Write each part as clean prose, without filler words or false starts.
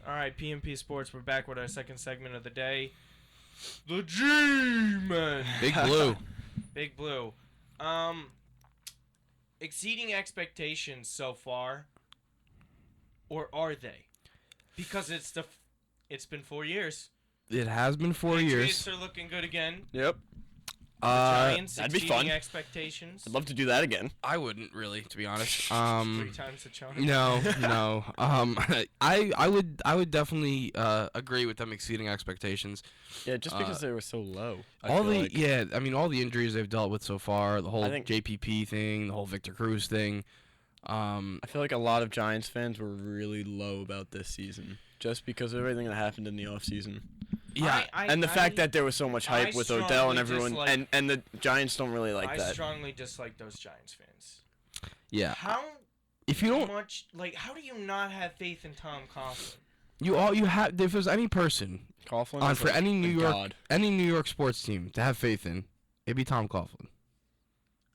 All right, PMP Sports. We're back with our second segment of the day. The G-Men. Big Blue. Big Blue. Exceeding expectations so far, or are they? Because it's been 4 years. It has been 4 years. Patriots are looking good again. Yep. The Giants that'd be exceeding fun. expectations. I'd love to do that again. I wouldn't really, to be honest. 3 times the charm. No. I would definitely agree with them exceeding expectations. Yeah, just because they were so low. All the injuries they've dealt with so far, the whole I think- JPP thing, the whole Victor Cruz thing. I feel like a lot of Giants fans were really low about this season, just because of everything that happened in the offseason. Yeah, And the fact that there was so much hype with Odell and strongly everyone, dislike- and the Giants don't really like I that. strongly dislike those Giants fans. yeah. How If you don't, how do you not have faith in Tom Coughlin? you have. If there's any person Coughlin on is for like any a New god. York sports team to have faith in, it'd be Tom Coughlin.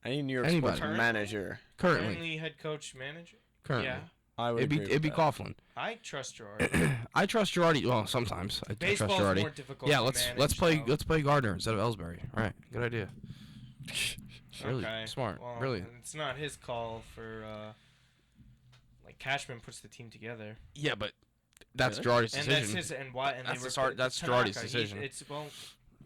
Any New York Anybody. sports manager. Currently, head coach, manager. currently, Yeah, I would it'd be Coughlin. I trust Girardi. I trust Girardi. Well, sometimes I trust Baseball's Girardi. more difficult. Yeah, to let's manage, play Gardner instead of Ellsbury. All right, good idea. Really Okay. smart. Well, Brilliant. and it's not his call for. Cashman puts the team together. Yeah, but that's Really? Girardi's And decision. that's his and why and That's they the start- that's Tanaka, Girardi's decision.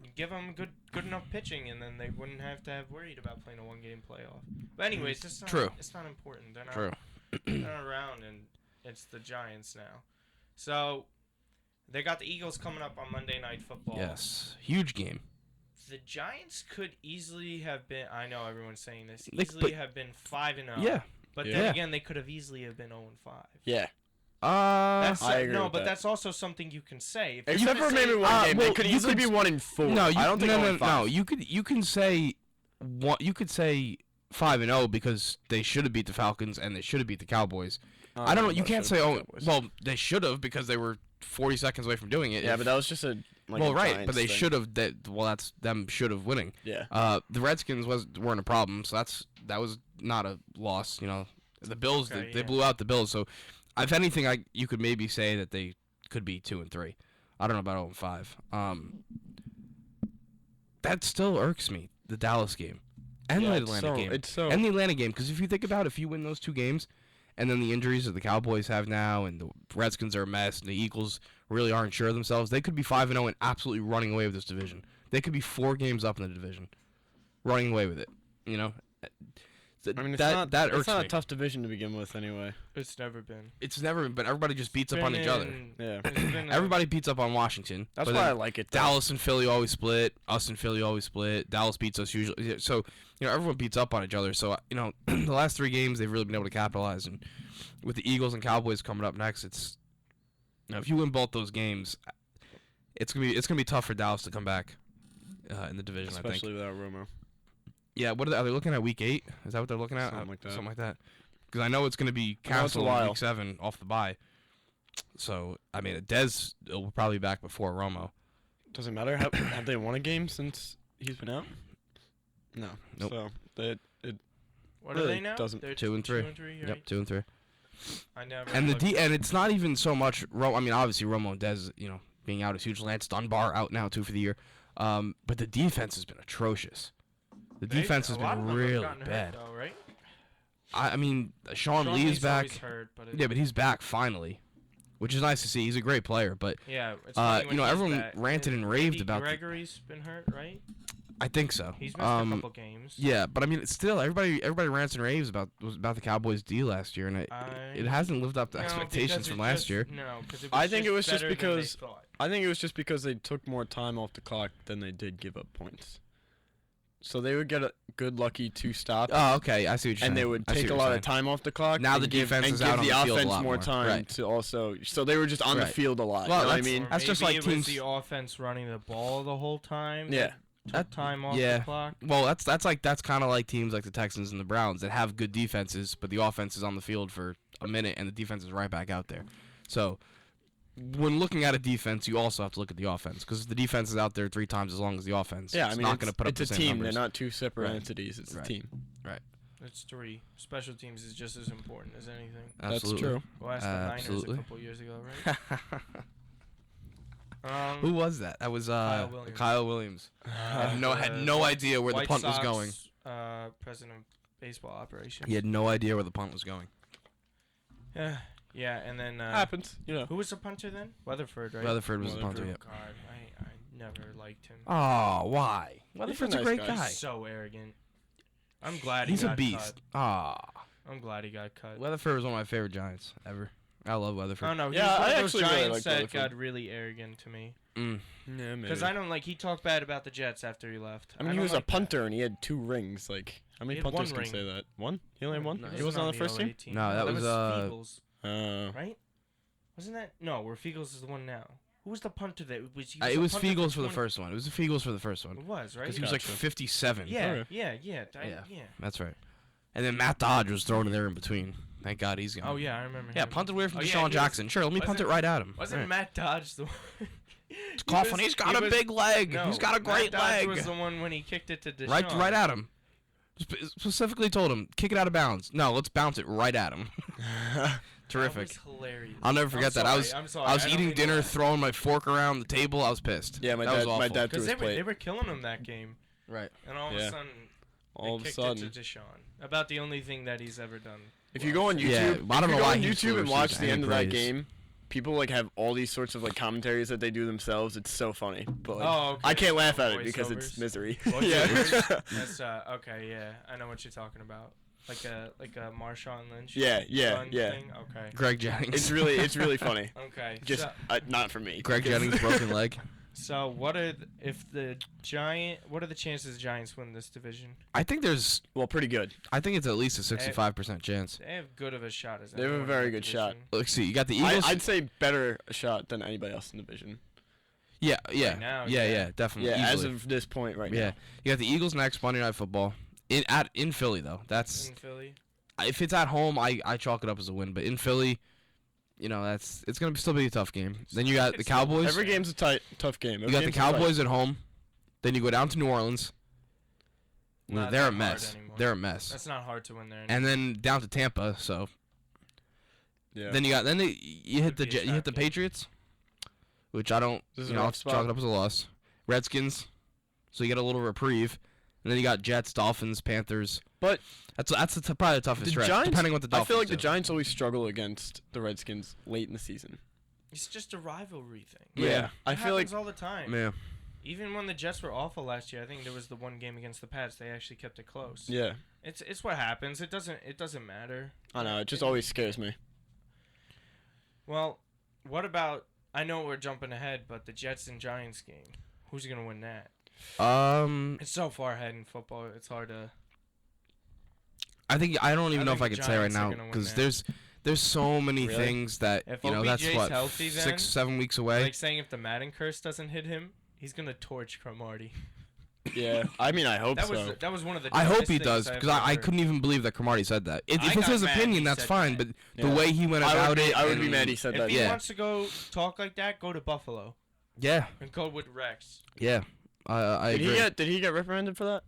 You give them good enough pitching, and then they wouldn't have to have worried about playing a 1-game playoff. But anyways, it's not, True. It's not important. They're not, True. they're not around, and it's the Giants now. So they got the Eagles coming up on Monday Night Football. Yes, huge game. The Giants could easily have been. I know everyone's saying this. Like, Easily but- have been 5-0. Yeah. But Yeah. then again, they could have easily have been 0-5. Yeah. That's I agree no, with but that. that's also something you can say. If you're Except gonna for say- maybe one game. well, They could you easily could- be 1-4. No, I don't think no, 0-5. You can say what you could say 5-0 because they should have beat the Falcons and they should have beat the Cowboys. I don't know. You can't say they should have because they were 40 seconds away from doing it. Yeah, but that was just a right, Giants but they thing. should have. That's them should have winning. Yeah. The Redskins weren't a problem, so that was not a loss. You know, the Bills they blew out the Bills. So, if anything, you could maybe say that they could be 2-3. I don't know about 0-5. That still irks me. The Dallas game and the Atlanta game and the Atlanta game, because if you think about it, if you win those two games, and then the injuries that the Cowboys have now, and the Redskins are a mess, and the Eagles really aren't sure of themselves, they could be 5-0 and absolutely running away with this division. They could be 4 games up in the division, running away with it. You know, I mean, that irks it's not me. a tough division to begin with, anyway. It's never been. It's never, but everybody just beats up on each other. Yeah. Everybody beats up on Washington. That's but why then I like it. Though. Dallas and Philly always split. Us and Philly always split. Dallas beats us usually. So, everyone beats up on each other. So, the last 3 games they've really been able to capitalize. And with the Eagles and Cowboys coming up next, it's if you win both those games, it's gonna be tough for Dallas to come back in the division. Especially I think. without Romo. Yeah. What are they looking at? Week 8? Is that what they're looking at? Something like that. Because I know it's gonna be I know it's a canceled in while. week 7 off the bye. So I mean, Dez will probably be back before Romo. Does it matter? Have they won a game since he's been out? No. Nope. So it What really are they now? doesn't. They're 2-3. 2-3, right? Yep, 2-3. I never. And looked- and it's not even so much I mean, obviously Romo and Dez, being out is huge. Lance Dunbar out now too for the year. But the defense has been atrocious. The defense has a lot of been them have really gotten hurt, bad. though, right? I mean, Sean Lee is Lee's back. always hurt, but Yeah, but he's back finally, which is nice to see. He's a great player, but yeah, it's funny when he's everyone back. ranted and raved Andy about. Gregory's been hurt, right? I think so. He's missed a couple games. Yeah, but I mean, it's still everybody rants and raves about the Cowboys' D last year, and it hasn't lived up to expectations from last year. No, because I think it was just better than they because- thought. I think it was just because they took more time off the clock than they did give up points. So they would get a good lucky 2 stops. Oh, okay, I see what you're saying. And they would I see take what a you're lot saying. of time off the clock. Now and the give, defense and is give out on the the field a offense lot more more. time Right. to also. So they were just on the Right. field a lot. Well, you know what I that's- mean? that's just Maybe like it was teams- the offense running the ball the whole time. Yeah. Took time off yeah. the clock. Well, that's kind of like teams like the Texans and the Browns that have good defenses, but the offense is on the field for a minute and the defense is right back out there. So when looking at a defense, you also have to look at the offense because the defense is out there 3 times as long as the offense. Yeah, I it's mean, not going to put up it's the a same team. numbers. They're not 2 separate Right. entities. It's Right. a team. Right. It's 3. Special teams is just as important as anything. Absolutely. That's true. Well, ask the Niners a couple years ago, right? Who was that? That was Kyle Williams. Had no idea where the White punt Sox, was going. President of baseball operations. He had no idea where the punt was going. Yeah, and then Happens, you know. who was the punter then? Weatherford, right? Weatherford was the punter. Yeah. God, I never liked him. Oh, why? Weatherford's a nice great guy. guy. He's so arrogant. I'm glad He's he a got beast. cut. I'm glad he got cut. Weatherford was one of my favorite Giants ever. I love Weatherford. I don't know. He Yeah, was one I of those actually really Giants like that Weatherford. got really arrogant to me. Mm. Yeah, maybe. Because I don't like. He talked bad about the Jets after he left. I mean, he don't was like a punter and he had 2 rings. Like, how many He had punters one can ring. say that? One? He only had one? No, He wasn't on the first LA team? No, that was, Fiegels, Oh. right? Wasn't that? No, where Fiegels is the one now. Who was the punter that was? He It a was punter Fiegels for the 20 first one. It was the Fiegels for the first one. It was, right? Because he was like Gotcha. 57. Yeah, Okay. yeah. Yeah. That's right. And then Matt Dodge was thrown in there in between. Thank God he's gone. Oh yeah, I remember. Yeah, him. punted away from Oh, yeah, Deshaun he was- Jackson. Sure, let me punt it right at him. Wasn't Right. Matt Dodge the one? It's Coughlin, he's got a big leg. No, He's got a great Matt Dodge leg. was the one when he kicked it to Deshaun. Right at him. Specifically told him, kick it out of bounds. No, let's bounce it right at him. Terrific. That was hilarious. I'll never forget that. I'm sorry. I was don't eating mean dinner, to- throwing my fork around the table. I was pissed. Yeah, that was awful. my dad threw Because his plate. they were killing him that game, Right. and all of a Yeah. sudden All of they a kicked sudden. it to Deshaun. About the only thing that he's ever done. If you go on YouTube, Yeah, I don't know why he YouTube still and watch receives the any end of that praise. game, people like have all these sorts of like commentaries that they do themselves. It's so funny, but like, Oh, okay. I can't laugh at Voiceovers. it because it's misery. Voiceovers? yeah. That's okay. Yeah, I know what you're talking about. Like a Marshawn Lynch. Yeah, son thing? Okay. Greg Jennings. It's really funny. Okay. Just not for me. Greg Jennings broken leg. So what are what are the chances the Giants win this division? I think there's. Well, pretty good. I think it's at least a 65% chance. They have good of a shot as They have a anyone in very that good shot. division. Let's see. You got the Eagles. I'd say better a shot than anybody else in the division. Yeah. now, yeah. yeah. Definitely. Yeah, as easily. of this point right Yeah. now. You got the Eagles next Monday Night Football. In Philly though. That's In Philly. if it's at home, I chalk it up as a win. But in Philly, it's gonna still be a tough game. Then you got the It's Cowboys. Every game's a tough game. You got the Cowboys at home. Then you go down to New Orleans. Not They're that a mess. hard anymore. They're a mess. That's not hard to win there. And then down to Tampa. So Yeah. then you hit Could be a you hit the tough game. Patriots, which I don't. This is a I'll rough spot. chalk it up as a loss. Redskins. So you get a little reprieve. And then you got Jets, Dolphins, Panthers. But that's probably the toughest the stretch, Giants, depending on what the Dolphins I feel like do. the Giants always struggle against the Redskins late in the season. It's just a rivalry thing. Yeah. I It feel like happens all the time. Yeah. Even when the Jets were awful last year, I think there was the one game against the Pats. They actually kept it close. yeah. It's what happens. It doesn't matter. I know, it just always scares me. Well, what about? I know we're jumping ahead, but the Jets and Giants game. Who's gonna win that? It's so far ahead in football. It's hard to. I think I don't even know if I think could the say right Giants are now gonna win because that. there's so many Really? things that If that's OBJ's what healthy, then, 6-7 weeks away. Like saying if the Madden curse doesn't hit him, he's gonna torch Cromartie. Yeah. I mean, I hope That so. was one of the. I hope dumbest he things does I've because I ever- couldn't even believe that Cromartie said that. If I it's got his mad opinion, he that's said fine. that. But the Yeah. way he went I about would be, it, I would be and- mad he said If that. he Yeah. wants to go talk like that, go to Buffalo Yeah, and go with Rex. yeah, I Did agree. did he get reprimanded for that?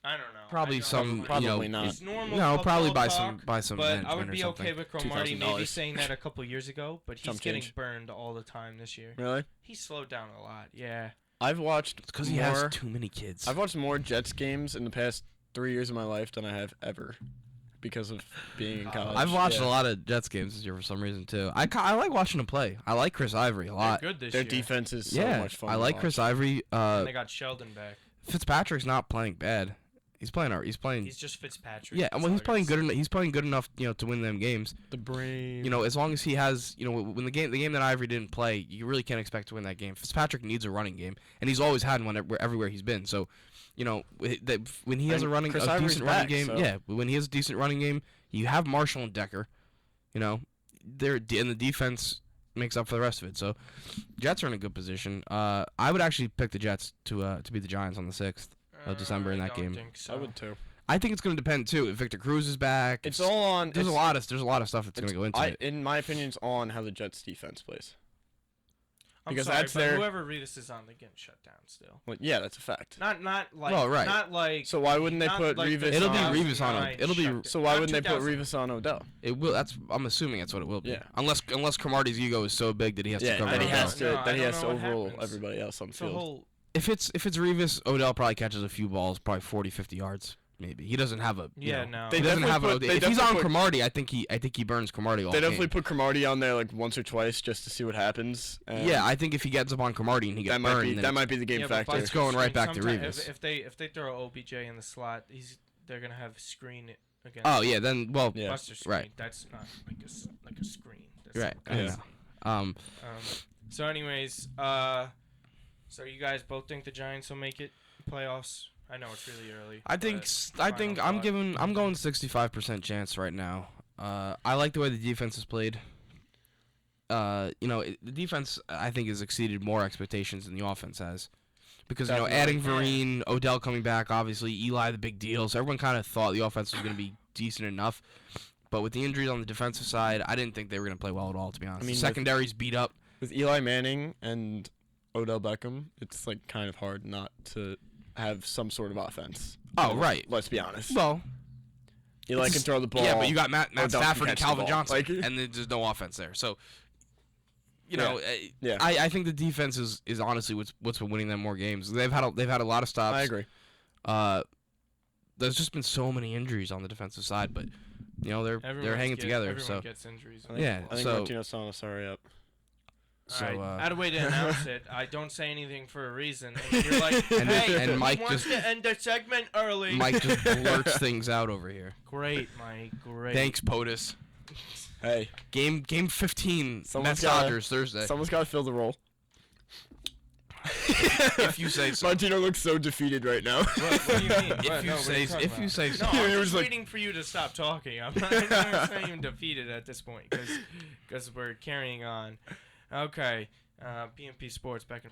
I don't know. Probably I don't some, know. Probably not. It's normal. No, probably football by talk, some But I management would or be something. okay with Cromartie maybe $2,000. saying that a couple years ago, but he's Chump getting change. burned all the time this year. Really? He slowed down a lot. Yeah. I've watched Because he more, has too many kids. I've watched more Jets games in the past 3 years of my life than I have ever because of being in college. I've watched Yeah. a lot of Jets games this year for some reason too. I like watching him play. I like Chris Ivory a They're lot. good this Their year. defense is so Yeah, much fun. I to like watch. Chris Ivory. And they got Sheldon back. Fitzpatrick's not playing bad. He's playing. He's playing. He's just Fitzpatrick. Yeah, That's well, he's all I playing gotta good. say. He's playing good enough, to win them games. The brain. As long as he has, when the game that Ivory didn't play, you really can't expect to win that game. Fitzpatrick needs a running game, and he's always had one everywhere he's been. So, when he has And a Chris Ivory's decent back, running game, so- yeah, when he has a decent running game, you have Marshall and Decker. And the defense makes up for the rest of it. So, Jets are in a good position. I would actually pick the Jets to beat the Giants on the 6th of December in I that don't game. think so. I would too. I think it's going to depend too. If Victor Cruz is back, It's all on. There's a it's- lot of stuff that's going to go into it. In my opinion, it's all on how the Jets defense plays. Because sorry, that's but their whoever Revis is on, they're getting shut down still. Well, yeah, that's a fact. Not like Well, right. not like. So why wouldn't they not put like Revis? It'll be on... Revis on it. It'll be. So why Not wouldn't they put 2000. Revis on Odell? It will. I'm assuming that's what it will be. Yeah. Unless Cromartie's ego is so big that he has to cover. that he Odell. has to. No, that he I has don't to know what overrule happens. everybody else on the It's a field. whole. If it's Revis, Odell probably catches a few balls, probably 40, 50 yards. Maybe he doesn't have a. Yeah, You know, no. They He doesn't have a. definitely If he's put- on Cromartie, I think he burns Cromartie all They definitely game. put Cromartie on there like once or twice just to see what happens. And Yeah, I think if he gets up on Cromartie and he gets that might burned, be then that might be the game Yeah, but factor. by It's going right back to sometime- Revis. If they throw OBJ in the slot, they're gonna have screen against. Oh yeah, then well, Yeah. Buster screen. right. That's not like a screen. That's right. I Yeah. know. So, anyways, so you guys both think the Giants will make it playoffs? I know it's really early. I think final I'm thought. going 65% chance right now. I like the way the defense has played. The defense I think has exceeded more expectations than the offense has, because Definitely. adding Vereen, Odell coming back, obviously Eli the big deal. So everyone kind of thought the offense was going to be decent enough, but with the injuries on the defensive side, I didn't think they were going to play well at all. To be honest, I mean, the secondary's beat up. With Eli Manning and Odell Beckham, it's like kind of hard not to have some sort of offense. Oh right. Let's be honest. Well, Eli can throw the ball. yeah, but you got Matt Odell can Stafford and catch the Calvin ball. Johnson, Like- and there's no offense there. So, Yeah. I think the defense is honestly what's been winning them more games. They've had a lot of stops. I agree. There's just been so many injuries on the defensive side, but they're hanging together. Everyone So gets injuries. yeah, I think so Martino's telling us hurry up. so All right. I had a way to announce it. I don't say anything for a reason. And you're like, And- hey, and Mike he wants just- to end the segment early. Mike just blurts things out over here. Great, Mike. Great. Thanks, POTUS. Hey, Game 15, Someone's Mets gotta- Dodgers Thursday. someone's got to fill the role. If you say so. Martino looks so defeated right now. What do you mean? If What? you No, what are say talking if you about? say so. No, He I'm was just like- waiting for you to stop talking. I'm not even defeated at this point because we're carrying on. Okay, PMP Sports back in.